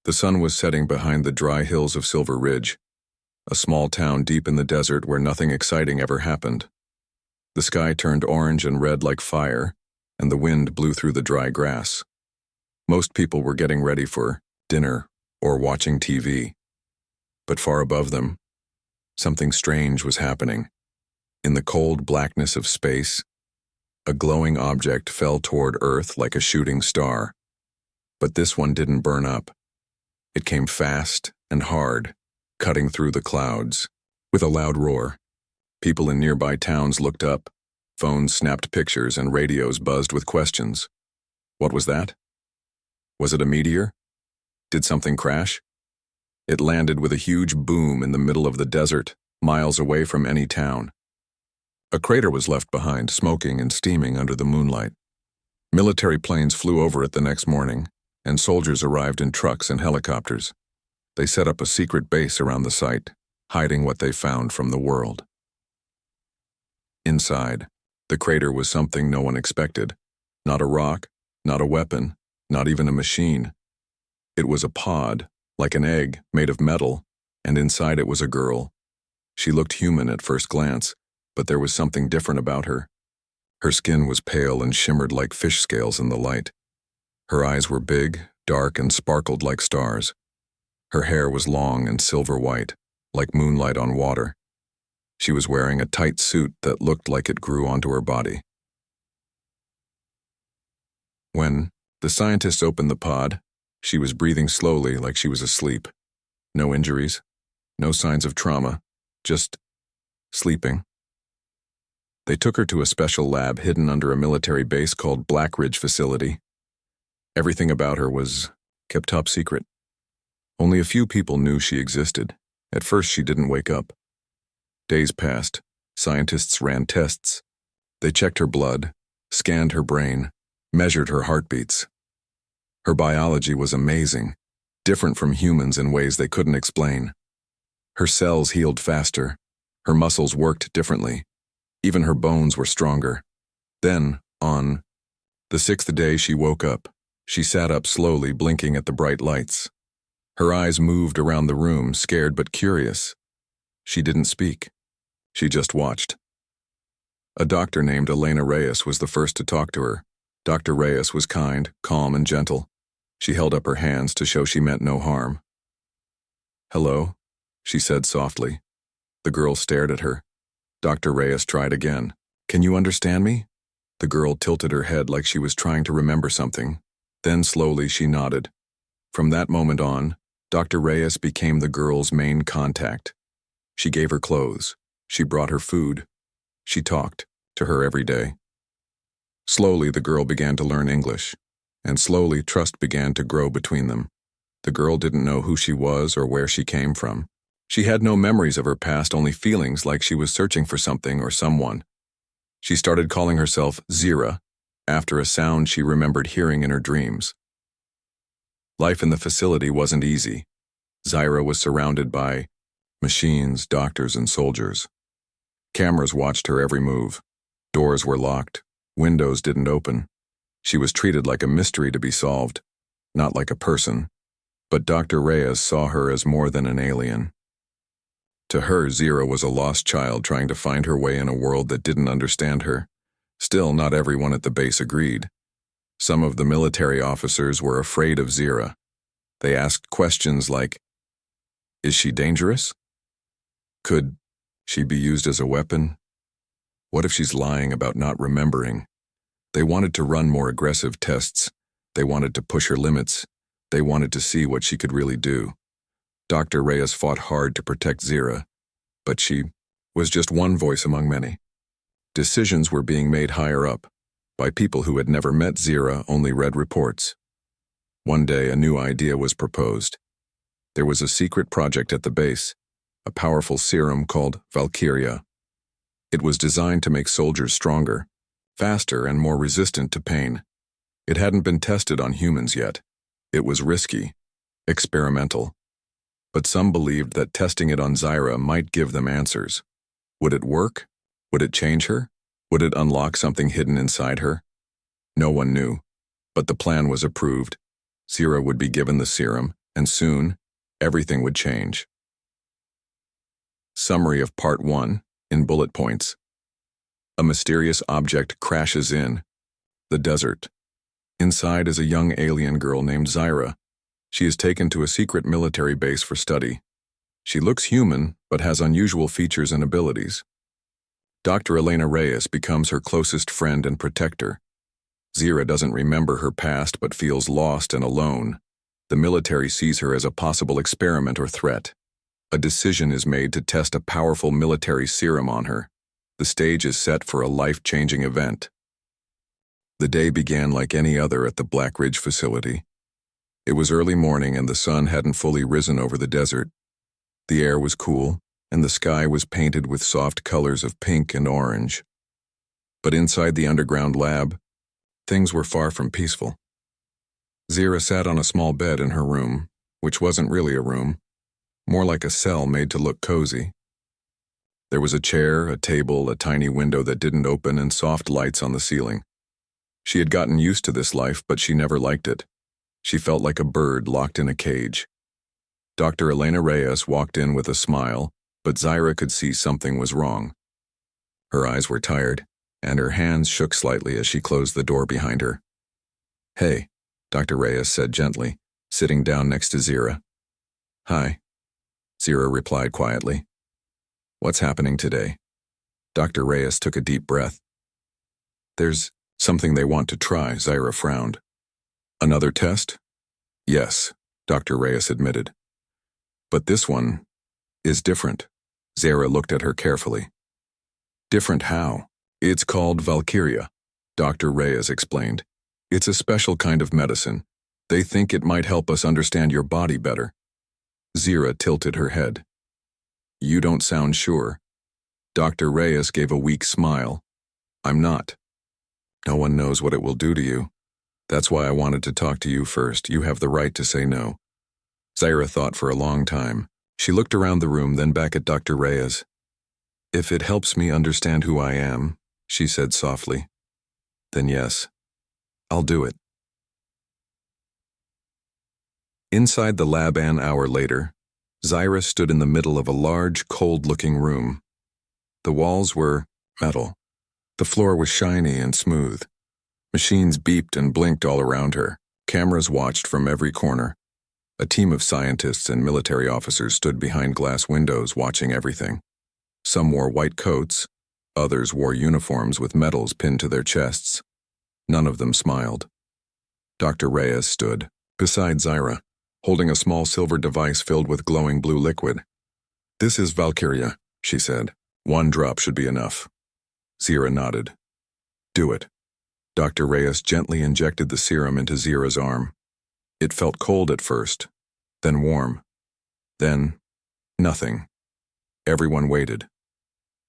The sun was setting behind the dry hills of Silver Ridge, a small town deep in the desert where nothing exciting ever happened. The sky turned orange and red like fire, and the wind blew through the dry grass. Most people were getting ready for dinner or watching TV. But far above them, something strange was happening. In the cold blackness of space, a glowing object fell toward Earth like a shooting star. But this one didn't burn up. It came fast and hard, cutting through the clouds. With a loud roar, people in nearby towns looked up, phones snapped pictures, and radios buzzed with questions. What was that? Was it a meteor? Did something crash? It landed with a huge boom in the middle of the desert, miles away from any town. A crater was left behind, smoking and steaming under the moonlight. Military planes flew over it the next morning, and soldiers arrived in trucks and helicopters. They set up a secret base around the site, hiding what they found from the world. Inside, the crater was something no one expected. Not a rock, not a weapon, not even a machine. It was a pod, like an egg, made of metal, and inside it was a girl. She looked human at first glance, but there was something different about her. Her skin was pale and shimmered like fish scales in the light. Her eyes were big, dark, and sparkled like stars. Her hair was long and silver white, like moonlight on water. She was wearing a tight suit that looked like it grew onto her body. When the scientists opened the pod, she was breathing slowly like she was asleep. No injuries, no signs of trauma, just sleeping. They took her to a special lab hidden under a military base called Black Ridge Facility. Everything about her was kept top secret. Only a few people knew she existed. At first, she didn't wake up. Days passed. Scientists ran tests. They checked her blood, scanned her brain, measured her heartbeats. Her biology was amazing, different from humans in ways they couldn't explain. Her cells healed faster. Her muscles worked differently. Even her bones were stronger. Then, on the 6th day, she woke up. She sat up slowly, blinking at the bright lights. Her eyes moved around the room, scared but curious. She didn't speak. She just watched. A doctor named Elena Reyes was the first to talk to her. Dr. Reyes was kind, calm, and gentle. She held up her hands to show she meant no harm. "Hello," she said softly. The girl stared at her. Dr. Reyes tried again. "Can you understand me?" The girl tilted her head like she was trying to remember something. Then slowly she nodded. From that moment on, Dr. Reyes became the girl's main contact. She gave her clothes. She brought her food. She talked to her every day. Slowly, the girl began to learn English, and slowly trust began to grow between them. The girl didn't know who she was or where she came from. She had no memories of her past, only feelings like she was searching for something or someone. She started calling herself Zira, after a sound she remembered hearing in her dreams. Life in the facility wasn't easy. Zira was surrounded by machines, doctors, and soldiers. Cameras watched her every move. Doors were locked. Windows didn't open. She was treated like a mystery to be solved, not like a person. But Dr. Reyes saw her as more than an alien. To her, Zira was a lost child trying to find her way in a world that didn't understand her. Still, not everyone at the base agreed. Some of the military officers were afraid of Zira. They asked questions like, "Is she dangerous? Could she be used as a weapon? What if she's lying about not remembering?" They wanted to run more aggressive tests. They wanted to push her limits. They wanted to see what she could really do. Dr. Reyes fought hard to protect Zira, but she was just one voice among many. Decisions were being made higher up, by people who had never met Zira, only read reports. One day, a new idea was proposed. There was a secret project at the base, a powerful serum called Valkyria. It was designed to make soldiers stronger, faster, and more resistant to pain. It hadn't been tested on humans yet. It was risky, experimental. But some believed that testing it on Zira might give them answers. Would it work? Would it change her? Would it unlock something hidden inside her? No one knew, but the plan was approved. Zira would be given the serum, and soon, everything would change. Summary of Part 1, in bullet points. A mysterious object crashes in. The desert. Inside is a young alien girl named Zyra. She is taken to a secret military base for study. She looks human, but has unusual features and abilities. Dr. Elena Reyes becomes her closest friend and protector. Zyra doesn't remember her past but feels lost and alone. The military sees her as a possible experiment or threat. A decision is made to test a powerful military serum on her. The stage is set for a life-changing event. The day began like any other at the Black Ridge facility. It was early morning and the sun hadn't fully risen over the desert. The air was cool, and the sky was painted with soft colors of pink and orange. But inside the underground lab, things were far from peaceful. Zyra sat on a small bed in her room, which wasn't really a room, more like a cell made to look cozy. There was a chair, a table, a tiny window that didn't open, and soft lights on the ceiling. She had gotten used to this life, but she never liked it. She felt like a bird locked in a cage. Dr. Elena Reyes walked in with a smile, but Zyra could see something was wrong. Her eyes were tired, and her hands shook slightly as she closed the door behind her. "Hey," Dr. Reyes said gently, sitting down next to Zyra. "Hi," Zyra replied quietly. "What's happening today?" Dr. Reyes took a deep breath. "There's something they want to try," Zyra frowned. "Another test?" "Yes," Dr. Reyes admitted. "But this one is different." Zyra looked at her carefully. "Different how?" "It's called Valkyria," Dr. Reyes explained. "It's a special kind of medicine. They think it might help us understand your body better." Zyra tilted her head. "You don't sound sure." Dr. Reyes gave a weak smile. "I'm not. No one knows what it will do to you. That's why I wanted to talk to you first. You have the right to say no." Zyra thought for a long time. She looked around the room, then back at Dr. Reyes. "If it helps me understand who I am," she said softly, "then yes, I'll do it." Inside the lab an hour later, Zyra stood in the middle of a large, cold-looking room. The walls were metal. The floor was shiny and smooth. Machines beeped and blinked all around her. Cameras watched from every corner. A team of scientists and military officers stood behind glass windows watching everything. Some wore white coats. Others wore uniforms with medals pinned to their chests. None of them smiled. Dr. Reyes stood beside Zyra, holding a small silver device filled with glowing blue liquid. "This is Valkyria," she said. "1 drop should be enough." Zyra nodded. "Do it." Dr. Reyes gently injected the serum into Zyra's arm. It felt cold at first, then warm. Then, nothing. Everyone waited.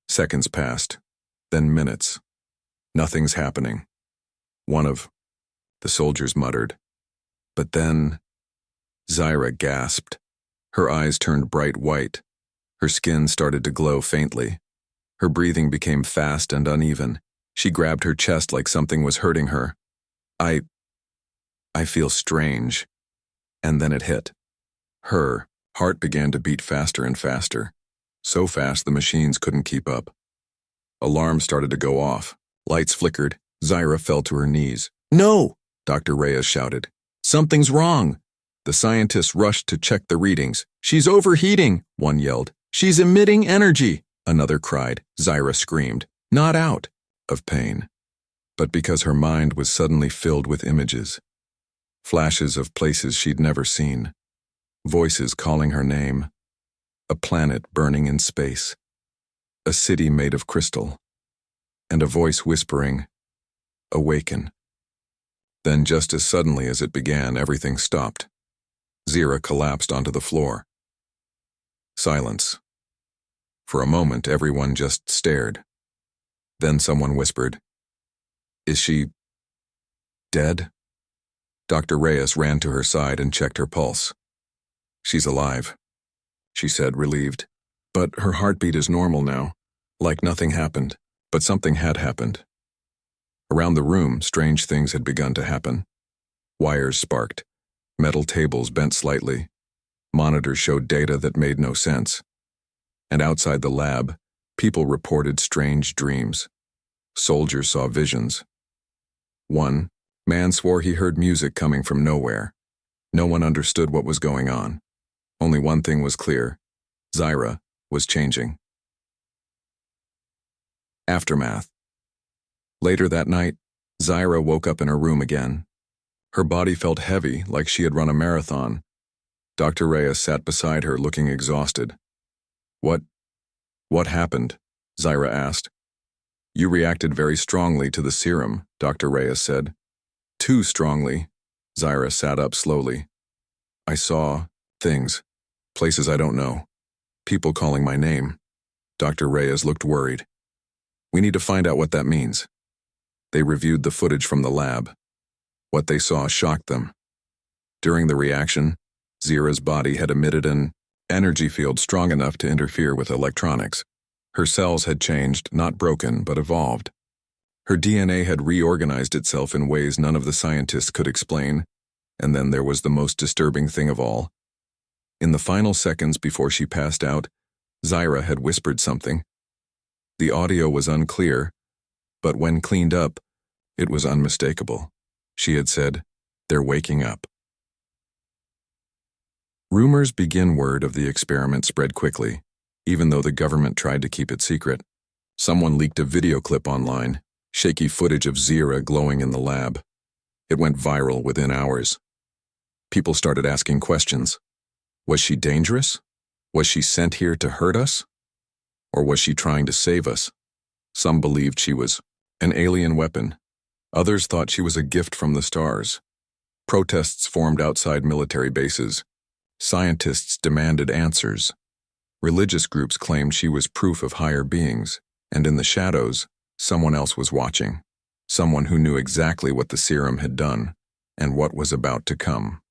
Seconds passed, then minutes. Nothing's happening. One of the soldiers muttered. But then, Zyra gasped. Her eyes turned bright white. Her skin started to glow faintly. Her breathing became fast and uneven. She grabbed her chest like something was hurting her. I feel strange." And then it hit. Her heart began to beat faster and faster. So fast the machines couldn't keep up. Alarms started to go off. Lights flickered. Zyra fell to her knees. "No!" Dr. Reyes shouted. "Something's wrong!" The scientists rushed to check the readings. "She's overheating," one yelled. "She's emitting energy," another cried. Zyra screamed, not out of pain, but because her mind was suddenly filled with images. Flashes of places she'd never seen. Voices calling her name. A planet burning in space. A city made of crystal. And a voice whispering, "Awaken." Then just as suddenly as it began, everything stopped. Zyra collapsed onto the floor. Silence. For a moment, everyone just stared. Then someone whispered, "Is she dead?" Dr. Reyes ran to her side and checked her pulse. "She's alive," she said, relieved. "But her heartbeat is normal now, like nothing happened, but something had happened." Around the room, strange things had begun to happen. Wires sparked. Metal tables bent slightly. Monitors showed data that made no sense. And outside the lab, people reported strange dreams. Soldiers saw visions. One man swore he heard music coming from nowhere. No one understood what was going on. Only one thing was clear: Zyra was changing. Aftermath. Later that night, Zyra woke up in her room again. Her body felt heavy, like she had run a marathon. Dr. Reyes sat beside her, looking exhausted. What happened?" Zyra asked. "You reacted very strongly to the serum," Dr. Reyes said. "Too strongly." Zyra sat up slowly. "I saw things, places I don't know, people calling my name." Dr. Reyes looked worried. "We need to find out what that means." They reviewed the footage from the lab. What they saw shocked them. During the reaction, Zyra's body had emitted an energy field strong enough to interfere with electronics. Her cells had changed, not broken, but evolved. Her DNA had reorganized itself in ways none of the scientists could explain, and then there was the most disturbing thing of all. In the final seconds before she passed out, Zyra had whispered something. The audio was unclear, but when cleaned up, it was unmistakable. She had said, "They're waking up." Rumors begin word of the experiment spread quickly, even though the government tried to keep it secret. Someone leaked a video clip online, shaky footage of Zyra glowing in the lab. It went viral within hours. People started asking questions. Was she dangerous? Was she sent here to hurt us? Or was she trying to save us? Some believed she was an alien weapon. Others thought she was a gift from the stars. Protests formed outside military bases. Scientists demanded answers. Religious groups claimed she was proof of higher beings, and in the shadows, someone else was watching. Someone who knew exactly what the serum had done, and what was about to come.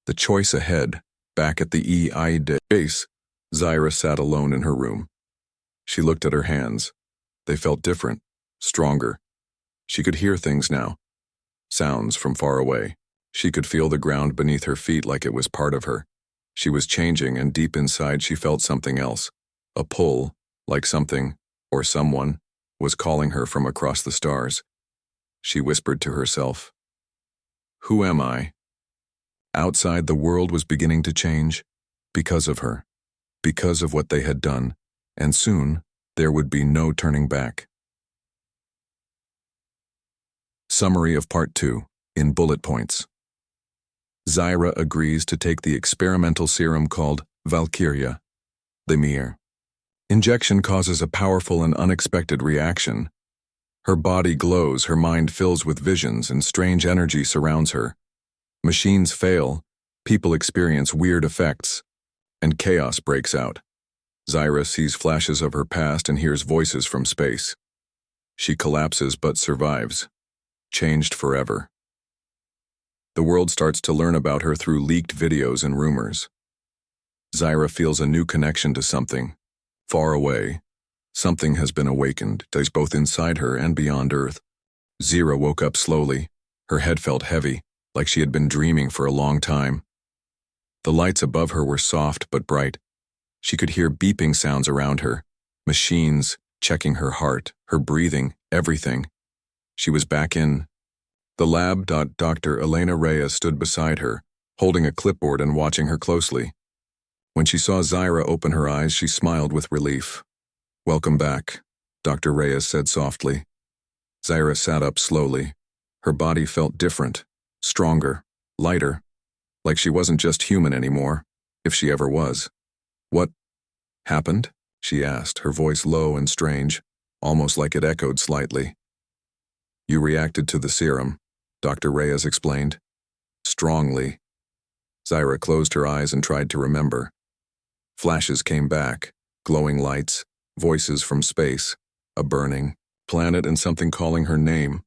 The choice ahead, back at the EID base, Zyra sat alone in her room. She looked at her hands. They felt different, stronger. She could hear things now. Sounds from far away. She could feel the ground beneath her feet like it was part of her. She was changing, and deep inside she felt something else. A pull, like something, or someone, was calling her from across the stars. She whispered to herself, "Who am I?" Outside, the world was beginning to change. Because of her. Because of what they had done. And soon, there would be no turning back. Summary of Part 2, in bullet points. Zyra agrees to take the experimental serum called Valkyria. The mere injection causes a powerful and unexpected reaction. Her body glows, her mind fills with visions, and strange energy surrounds her. Machines fail, people experience weird effects, and chaos breaks out. Zyra sees flashes of her past and hears voices from space. She collapses but survives, changed forever. The world starts to learn about her through leaked videos and rumors. Zyra feels a new connection to something. Far away, something has been awakened, both inside her and beyond Earth. Zyra woke up slowly. Her head felt heavy, like she had been dreaming for a long time. The lights above her were soft but bright. She could hear beeping sounds around her, machines checking her heart, her breathing, everything. She was back in the lab. Dr. Elena Reyes stood beside her, holding a clipboard and watching her closely. When she saw Zyra open her eyes, she smiled with relief. "Welcome back," Dr. Reyes said softly. Zyra sat up slowly. Her body felt different, stronger, lighter, like she wasn't just human anymore, if she ever was. "What happened?" she asked, her voice low and strange, almost like it echoed slightly. "You reacted to the serum," Dr. Reyes explained. "Strongly." Zyra closed her eyes and tried to remember. Flashes came back, glowing lights, voices from space, a burning planet and something calling her name.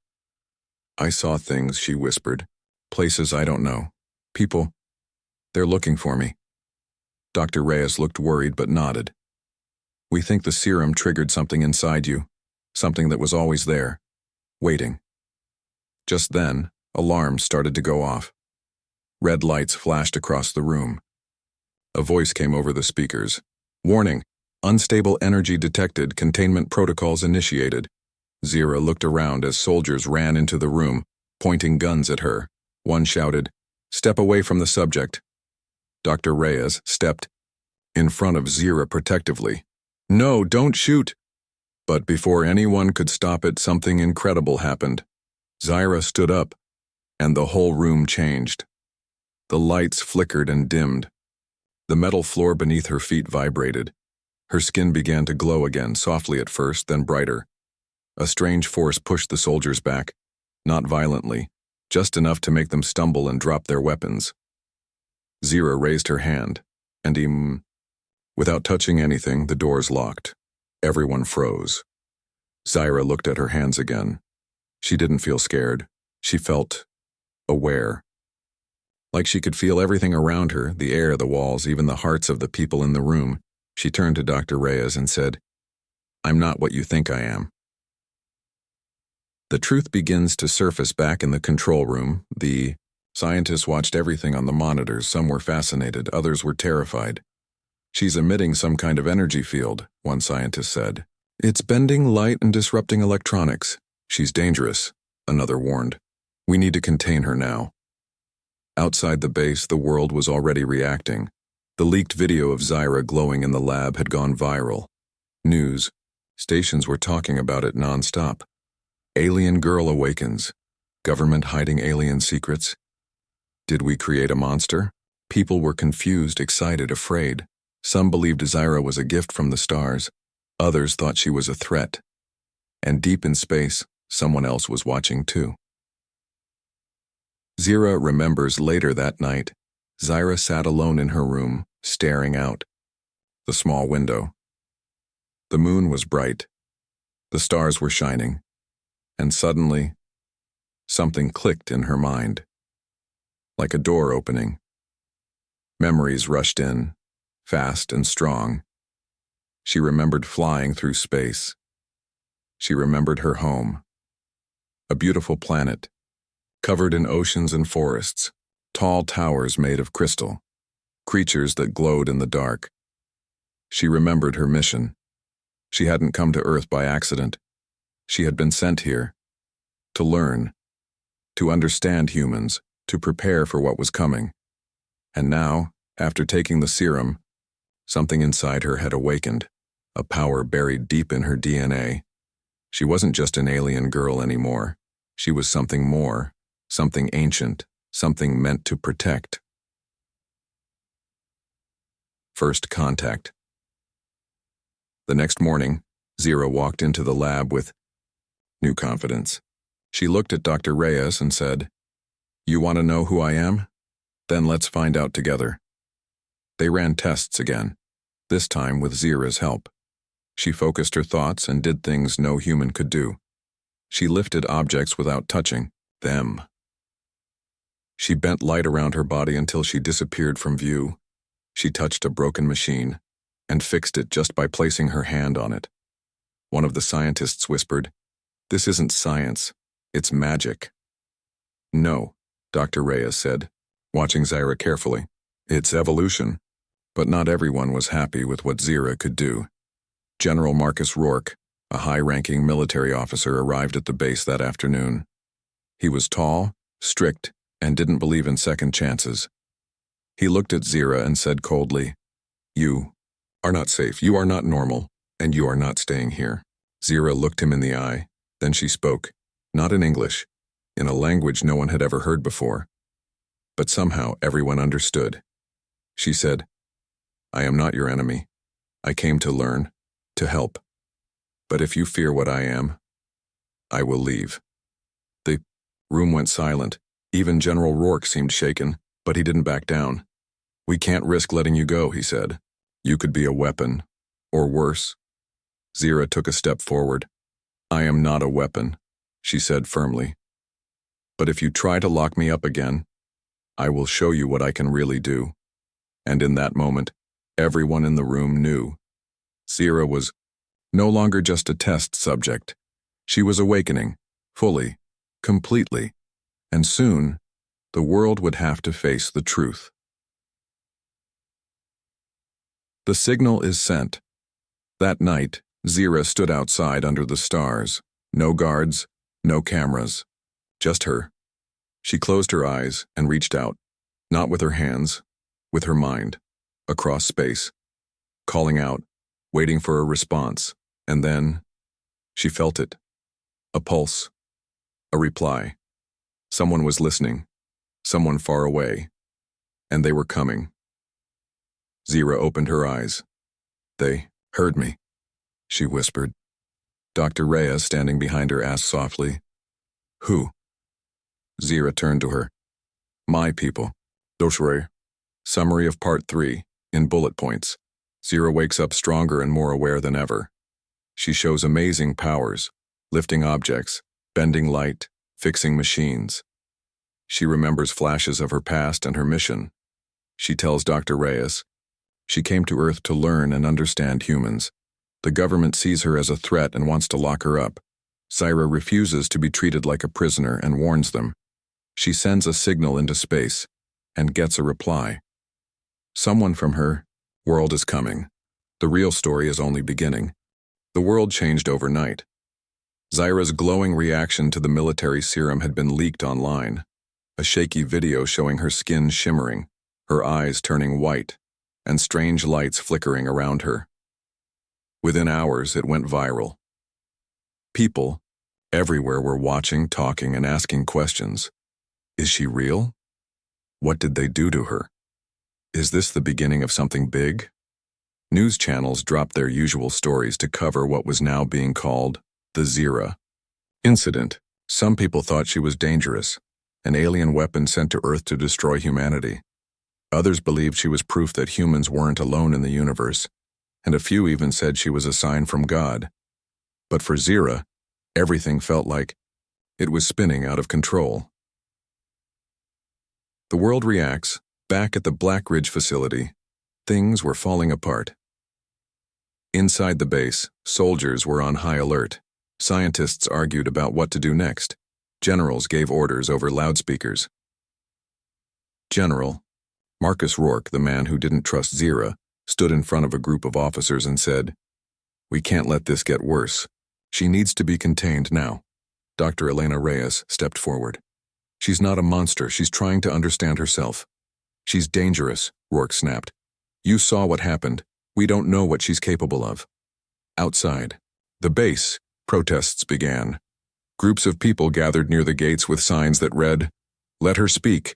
"I saw things," she whispered. "Places I don't know. People. They're looking for me." Dr. Reyes looked worried but nodded. "We think the serum triggered something inside you, something that was always there, waiting." Just then, alarms started to go off. Red lights flashed across the room. A voice came over the speakers. "Warning! Unstable energy detected. Containment protocols initiated." Zira looked around as soldiers ran into the room, pointing guns at her. One shouted, "Step away from the subject." Dr. Reyes stepped in front of Zira protectively. "No, don't shoot!" But before anyone could stop it, something incredible happened. Zira stood up, and the whole room changed. The lights flickered and dimmed. The metal floor beneath her feet vibrated. Her skin began to glow again, softly at first, then brighter. A strange force pushed the soldiers back, not violently, just enough to make them stumble and drop their weapons. Zira raised her hand, and without touching anything, the doors locked. Everyone froze. Zira looked at her hands again. She didn't feel scared. She felt aware. Like she could feel everything around her, the air, the walls, even the hearts of the people in the room. She turned to Dr. Reyes and said, "I'm not what you think I am." The truth begins to surface back in the control room. The scientists watched everything on the monitors. Some were fascinated, others were terrified. "She's emitting some kind of energy field," one scientist said. "It's bending light and disrupting electronics. She's dangerous," another warned. "We need to contain her now." Outside the base, the world was already reacting. The leaked video of Zira glowing in the lab had gone viral. News stations were talking about it nonstop. Alien girl awakens. Government hiding alien secrets. Did we create a monster? People were confused, excited, afraid. Some believed Zira was a gift from the stars. Others thought she was a threat. And deep in space, someone else was watching too. Zira remembers later that night, Zira sat alone in her room, staring out the small window. The moon was bright. The stars were shining. And suddenly, something clicked in her mind. Like a door opening. Memories rushed in, fast and strong. She remembered flying through space. She remembered her home. A beautiful planet, covered in oceans and forests, tall towers made of crystal, creatures that glowed in the dark. She remembered her mission. She hadn't come to Earth by accident. She had been sent here to learn, to understand humans, to prepare for what was coming. And now, after taking the serum, something inside her had awakened, a power buried deep in her DNA. She wasn't just an alien girl anymore. She was something more, something ancient, something meant to protect. First contact. The next morning, Zira walked into the lab with new confidence. She looked at Dr. Reyes and said, "You want to know who I am? Then let's find out together." They ran tests again, this time with Zira's help. She focused her thoughts and did things no human could do. She lifted objects without touching them. She bent light around her body until she disappeared from view. She touched a broken machine and fixed it just by placing her hand on it. One of the scientists whispered, "This isn't science, it's magic." "No," Dr. Reyes said, watching Zira carefully. "It's evolution." But not everyone was happy with what Zira could do. General Marcus Rourke, a high-ranking military officer, arrived at the base that afternoon. He was tall, strict, and didn't believe in second chances. He looked at Zira and said coldly, "You are not safe, you are not normal, and you are not staying here." Zira looked him in the eye, then she spoke, not in English, in a language no one had ever heard before. But somehow everyone understood. She said, "I am not your enemy. I came to learn, to help. But if you fear what I am, I will leave." The room went silent. Even General Rourke seemed shaken, but he didn't back down. "We can't risk letting you go," he said. "You could be a weapon, or worse." Zira took a step forward. "I am not a weapon," she said firmly. "But if you try to lock me up again, I will show you what I can really do." And in that moment, everyone in the room knew. Zira was no longer just a test subject. She was awakening, fully, completely. And soon, the world would have to face the truth. The signal is sent. That night, Zira stood outside under the stars. No guards, no cameras. Just her. She closed her eyes and reached out, not with her hands, with her mind, across space, calling out, waiting for a response, and then she felt it. A pulse. A reply. Someone was listening. Someone far away. And they were coming. Zira opened her eyes. They heard me, she whispered. Dr. Reyes, standing behind her, asked softly, Who? Zira turned to her. My people. Doshre. Summary of Part 3, in bullet points. Zira wakes up stronger and more aware than ever. She shows amazing powers, lifting objects, bending light, fixing machines. She remembers flashes of her past and her mission. She tells Dr. Reyes, she came to Earth to learn and understand humans. The government sees her as a threat and wants to lock her up. Zira refuses to be treated like a prisoner and warns them. She sends a signal into space and gets a reply. Someone from her world is coming. The real story is only beginning. The world changed overnight. Zira's glowing reaction to the military serum had been leaked online. A shaky video showing her skin shimmering, her eyes turning white, and strange lights flickering around her. Within hours, it went viral. People everywhere were watching, talking, and asking questions. Is she real? What did they do to her? Is this the beginning of something big? News channels dropped their usual stories to cover what was now being called the Zira incident. Some people thought she was dangerous, an alien weapon sent to Earth to destroy humanity. Others believed she was proof that humans weren't alone in the universe, and a few even said she was a sign from God. But for Zira, everything felt like it was spinning out of control. The world reacts. Back at the Black Ridge facility, things were falling apart. Inside the base, soldiers were on high alert. Scientists argued about what to do next. Generals gave orders over loudspeakers. General Marcus Rourke, the man who didn't trust Zira, stood in front of a group of officers and said, We can't let this get worse. She needs to be contained now. Dr. Elena Reyes stepped forward. She's not a monster. She's trying to understand herself. She's dangerous, Rourke snapped. You saw what happened. We don't know what she's capable of. Outside the base, protests began. Groups of people gathered near the gates with signs that read, Let her speak.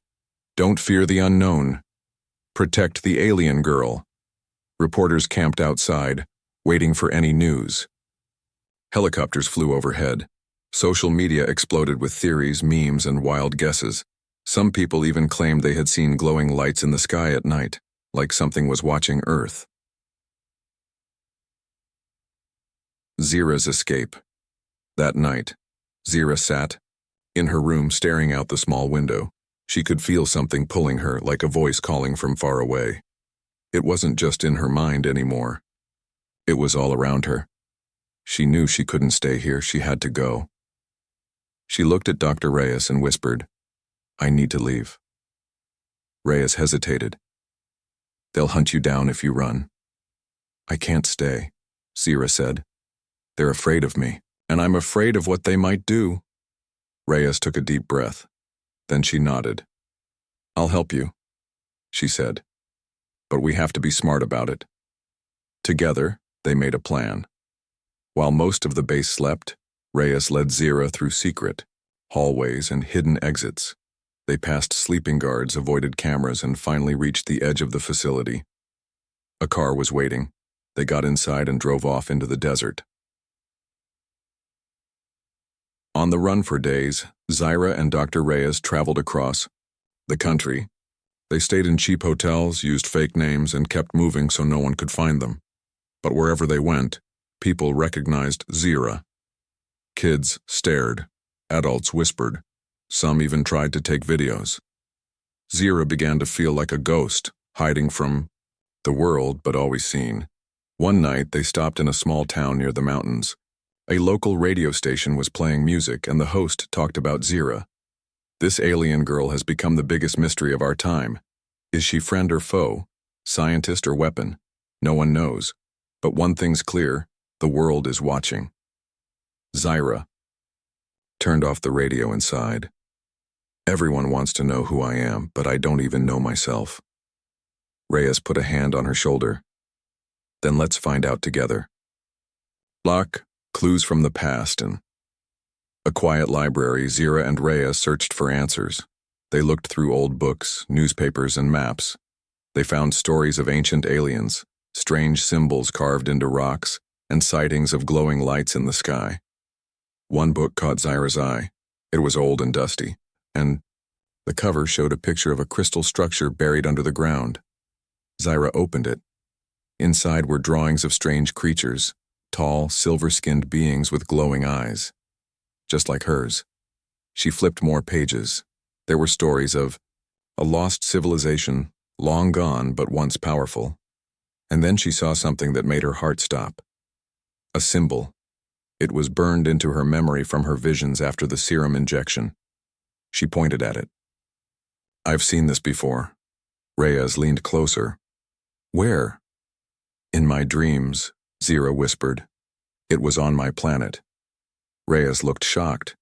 Don't fear the unknown. Protect the alien girl. Reporters camped outside, waiting for any news. Helicopters flew overhead. Social media exploded with theories, memes, and wild guesses. Some people even claimed they had seen glowing lights in the sky at night, like something was watching Earth. Zira's escape. That night, Zira sat in her room staring out the small window. She could feel something pulling her, like a voice calling from far away. It wasn't just in her mind anymore. It was all around her. She knew she couldn't stay here. She had to go. She looked at Dr. Reyes and whispered, I need to leave. Reyes hesitated. They'll hunt you down if you run. I can't stay, Zira said. They're afraid of me, and I'm afraid of what they might do. Reyes took a deep breath. Then she nodded. I'll help you, she said. But we have to be smart about it. Together, they made a plan. While most of the base slept, Reyes led Zira through secret hallways and hidden exits. They passed sleeping guards, avoided cameras, and finally reached the edge of the facility. A car was waiting. They got inside and drove off into the desert. On the run for days, Zira and Dr. Reyes traveled across the country. They stayed in cheap hotels, used fake names, and kept moving so no one could find them. But wherever they went, people recognized Zira. Kids stared. Adults whispered. Some even tried to take videos. Zira began to feel like a ghost, hiding from the world but always seen. One night, they stopped in a small town near the mountains. A local radio station was playing music, and the host talked about Zira. This alien girl has become the biggest mystery of our time. Is she friend or foe? Scientist or weapon? No one knows. But one thing's clear, the world is watching. Zyra turned off the radio inside. Everyone wants to know who I am, but I don't even know myself. Reyes put a hand on her shoulder. Then let's find out together. Lock, clues from the past, and a quiet library. Zyra and Reyes searched for answers. They looked through old books, newspapers, and maps. They found stories of ancient aliens, strange symbols carved into rocks, and sightings of glowing lights in the sky. One book caught Zyra's eye. It was old and dusty, and the cover showed a picture of a crystal structure buried under the ground. Zyra opened it. Inside were drawings of strange creatures, tall, silver-skinned beings with glowing eyes, just like hers. She flipped more pages. There were stories of a lost civilization, long gone but once powerful. And then she saw something that made her heart stop. A symbol. It was burned into her memory from her visions after the serum injection. She pointed at it. I've seen this before. Reyes leaned closer. Where? In my dreams, Zyra whispered. It was on my planet. Reyes looked shocked.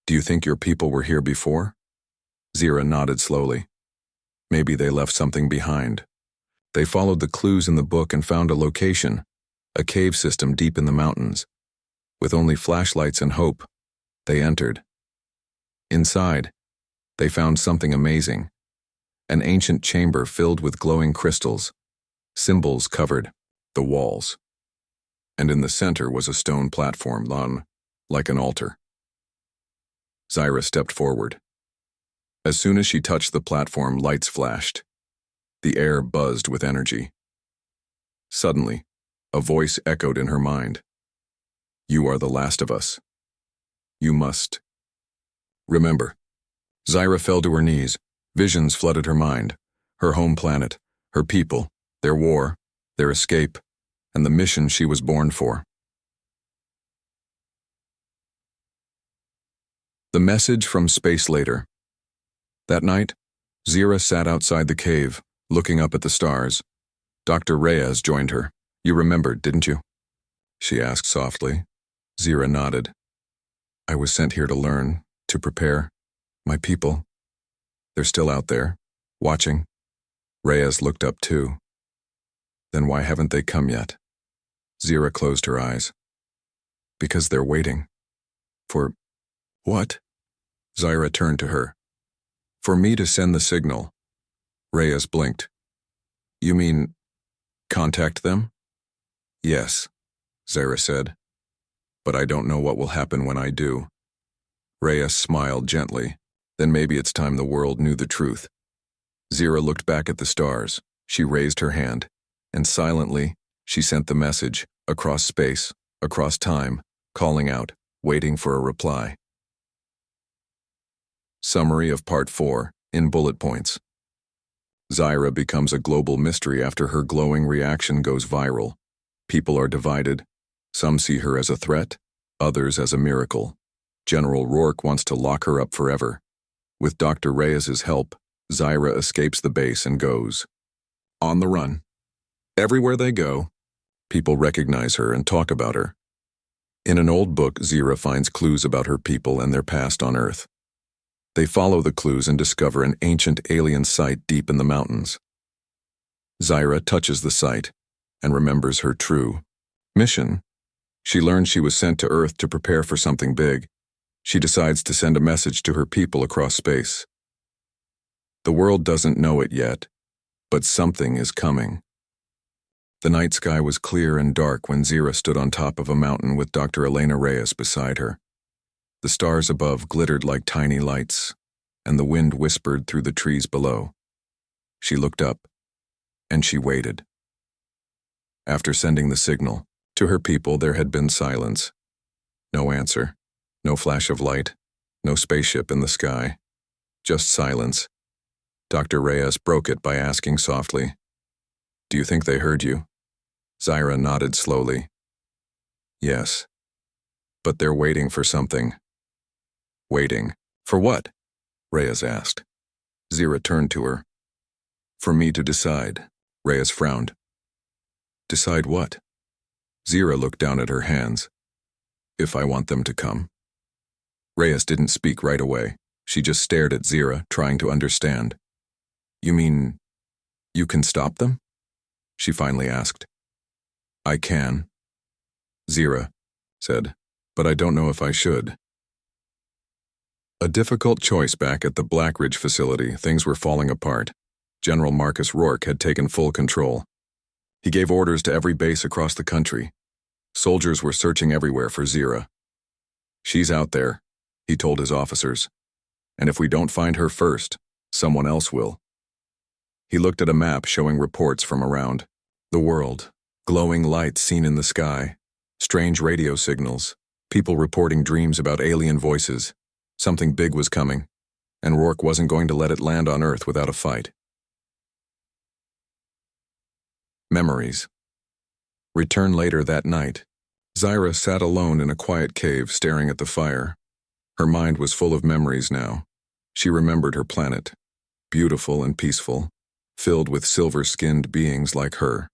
Do you think your people were here before? Zyra nodded slowly. Maybe they left something behind. They followed the clues in the book and found a location, a cave system deep in the mountains. With only flashlights and hope, they entered. Inside, they found something amazing. An ancient chamber filled with glowing crystals. Symbols covered the walls. And in the center was a stone platform, like an altar. Zyra stepped forward. As soon as she touched the platform, lights flashed. The air buzzed with energy. Suddenly, a voice echoed in her mind. You are the last of us. You must. Remember. Zyra fell to her knees. Visions flooded her mind. Her home planet, her people, their war, their escape, and the mission she was born for. The message from space later. That night, Zyra sat outside the cave, looking up at the stars. Dr. Reyes joined her. You remembered, didn't you? She asked softly. Zyra nodded. I was sent here to learn, to prepare. My people. They're still out there, watching. Reyes looked up too. Then why haven't they come yet? Zyra closed her eyes. Because they're waiting. For what? Zyra turned to her. For me to send the signal. Reyes blinked. You mean, contact them? Yes, Zyra said. But I don't know what will happen when I do. Reyes smiled gently. Then maybe it's time the world knew the truth. Zyra looked back at the stars. She raised her hand, and silently, she sent the message, across space, across time, calling out, waiting for a reply. Summary of Part 4, in bullet points. Zyra becomes a global mystery after her glowing reaction goes viral. People are divided. Some see her as a threat, others as a miracle. General Rourke wants to lock her up forever. With Dr. Reyes's help, Zyra escapes the base and goes on the run. Everywhere they go, people recognize her and talk about her. In an old book, Zyra finds clues about her people and their past on Earth. They follow the clues and discover an ancient alien site deep in the mountains. Zyra touches the site and remembers her true mission. She learns she was sent to Earth to prepare for something big. She decides to send a message to her people across space. The world doesn't know it yet, but something is coming. The night sky was clear and dark when Zyra stood on top of a mountain with Dr. Elena Reyes beside her. The stars above glittered like tiny lights, and the wind whispered through the trees below. She looked up, and she waited. After sending the signal, to her people there had been silence. No answer. No flash of light, no spaceship in the sky, just silence. Dr. Reyes broke it by asking softly, Do you think they heard you? Zyra nodded slowly. Yes. But they're waiting for something. Waiting. For what? Reyes asked. Zira turned to her. For me to decide, Reyes frowned. Decide what? Zira looked down at her hands. If I want them to come. Reyes didn't speak right away. She just stared at Zira, trying to understand. You mean, you can stop them? She finally asked. I can, Zira said, but I don't know if I should. A difficult choice back at the Blackridge facility. Things were falling apart. General Marcus Rourke had taken full control. He gave orders to every base across the country. Soldiers were searching everywhere for Zira. She's out there, he told his officers. And if we don't find her first, someone else will. He looked at a map showing reports from around the world. Glowing lights seen in the sky. Strange radio signals. People reporting dreams about alien voices. Something big was coming, and Rourke wasn't going to let it land on Earth without a fight. Memories. Return later that night. Zira sat alone in a quiet cave staring at the fire. Her mind was full of memories now. She remembered her planet, beautiful and peaceful, filled with silver-skinned beings like her.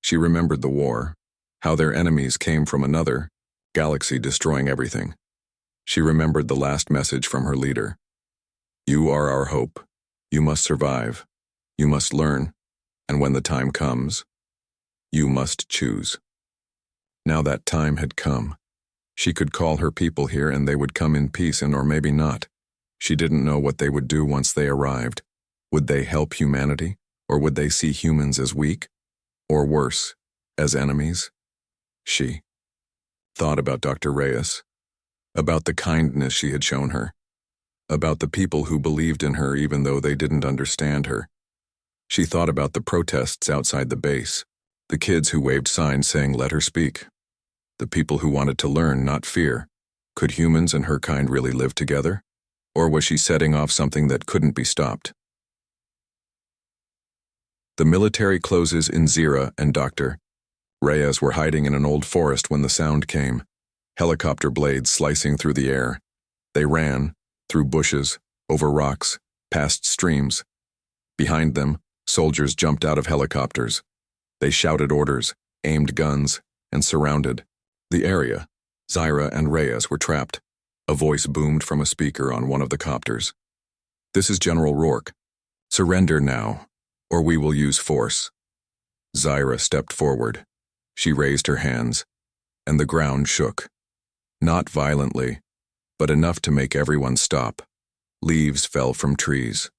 She remembered the war, how their enemies came from another galaxy destroying everything. She remembered the last message from her leader. You are our hope. You must survive. You must learn. And when the time comes, you must choose. Now that time had come. She could call her people here and they would come in peace or maybe not. She didn't know what they would do once they arrived. Would they help humanity? Or would they see humans as weak? Or worse, as enemies? She thought about Dr. Reyes, about the kindness she had shown her, about the people who believed in her even though they didn't understand her. She thought about the protests outside the base, the kids who waved signs saying let her speak, the people who wanted to learn, not fear. Could humans and her kind really live together? Or was she setting off something that couldn't be stopped? The military closes in Zira and Dr. Reyes were hiding in an old forest when the sound came. Helicopter blades slicing through the air. They ran, through bushes, over rocks, past streams. Behind them, soldiers jumped out of helicopters. They shouted orders, aimed guns, and surrounded the area. Zira and Reyes were trapped. A voice boomed from a speaker on one of the copters. This is General Rourke. Surrender now, or we will use force. Zira stepped forward. She raised her hands, and the ground shook. Not violently, but enough to make everyone stop. Leaves fell from trees.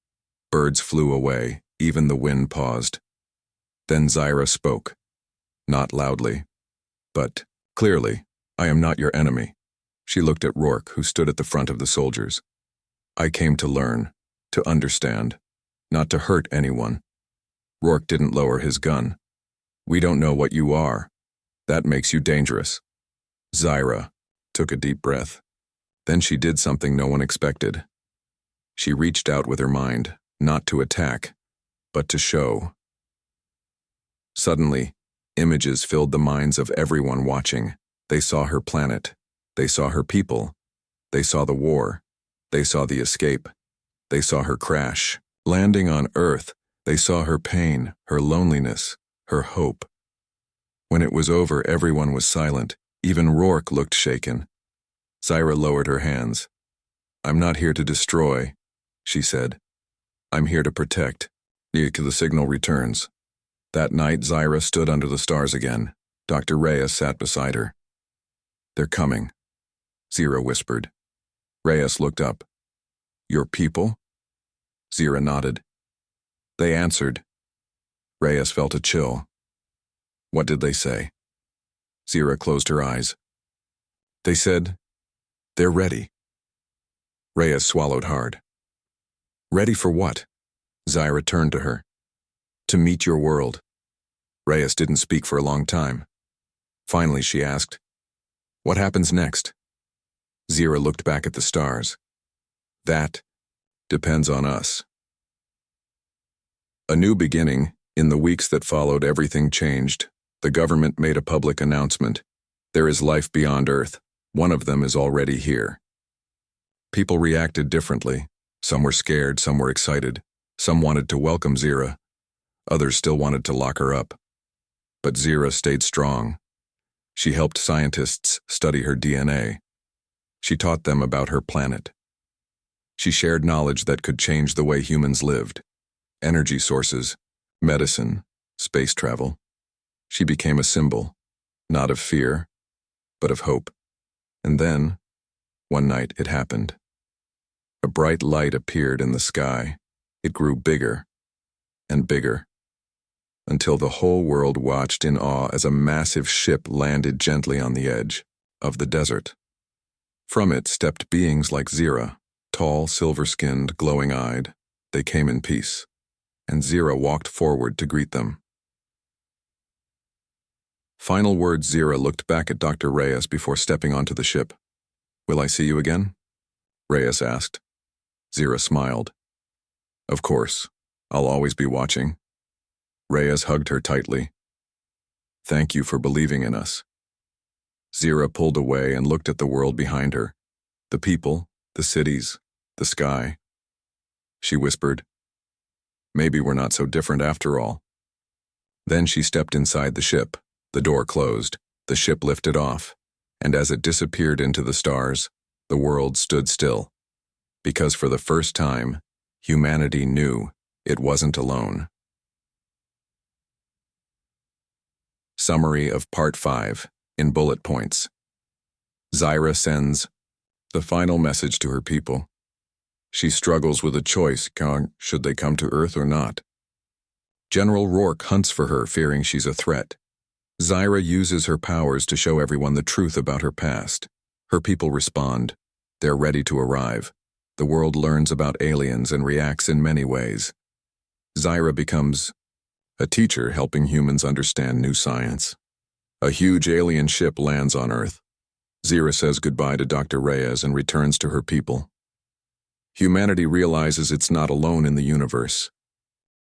Birds flew away, even the wind paused. Then Zira spoke, not loudly, but clearly. I am not your enemy. She looked at Rourke, who stood at the front of the soldiers. I came to learn, to understand, not to hurt anyone. Rourke didn't lower his gun. We don't know what you are. That makes you dangerous. Zira took a deep breath. Then she did something no one expected. She reached out with her mind, not to attack, but to show. Suddenly, images filled the minds of everyone watching. They saw her planet. They saw her people. They saw the war. They saw the escape. They saw her crash. Landing on Earth, they saw her pain, her loneliness, her hope. When it was over, everyone was silent. Even Rourke looked shaken. Zira lowered her hands. I'm not here to destroy, she said. I'm here to protect. The signal returns. That night, Zira stood under the stars again. Dr. Reyes sat beside her. They're coming, Zira whispered. Reyes looked up. Your people? Zira nodded. They answered. Reyes felt a chill. What did they say? Zira closed her eyes. They said, they're ready. Reyes swallowed hard. Ready for what? Zira turned to her. To meet your world. Reyes didn't speak for a long time. Finally, she asked, what happens next? Zira looked back at the stars. That depends on us. A new beginning. In the weeks that followed, everything changed. The government made a public announcement. There is life beyond Earth. One of them is already here. People reacted differently. Some were scared, some were excited. Some wanted to welcome Zira. Others still wanted to lock her up. But Zira stayed strong. She helped scientists study her DNA. She taught them about her planet. She shared knowledge that could change the way humans lived. Energy sources, medicine, space travel. She became a symbol, not of fear, but of hope. And then, one night, it happened. A bright light appeared in the sky. It grew bigger and bigger, until the whole world watched in awe as a massive ship landed gently on the edge of the desert. From it stepped beings like Zira, tall, silver-skinned, glowing-eyed. They came in peace, and Zira walked forward to greet them. Final words. Zira looked back at Dr. Reyes before stepping onto the ship. "Will I see you again?" Reyes asked. Zira smiled. "Of course, I'll always be watching." Reyes hugged her tightly. "Thank you for believing in us." Zira pulled away and looked at the world behind her. The people, the cities, the sky. She whispered, "Maybe we're not so different after all." Then she stepped inside the ship. The door closed, the ship lifted off, and as it disappeared into the stars, the world stood still. Because for the first time, humanity knew it wasn't alone. Summary of Part 5, in bullet points. Zira sends the final message to her people. She struggles with a choice, should they come to Earth or not. General Rourke hunts for her, fearing she's a threat. Zira uses her powers to show everyone the truth about her past. Her people respond. They're ready to arrive. The world learns about aliens and reacts in many ways. Zira becomes a teacher helping humans understand new science. A huge alien ship lands on Earth. Zira says goodbye to Dr. Reyes and returns to her people. Humanity realizes it's not alone in the universe.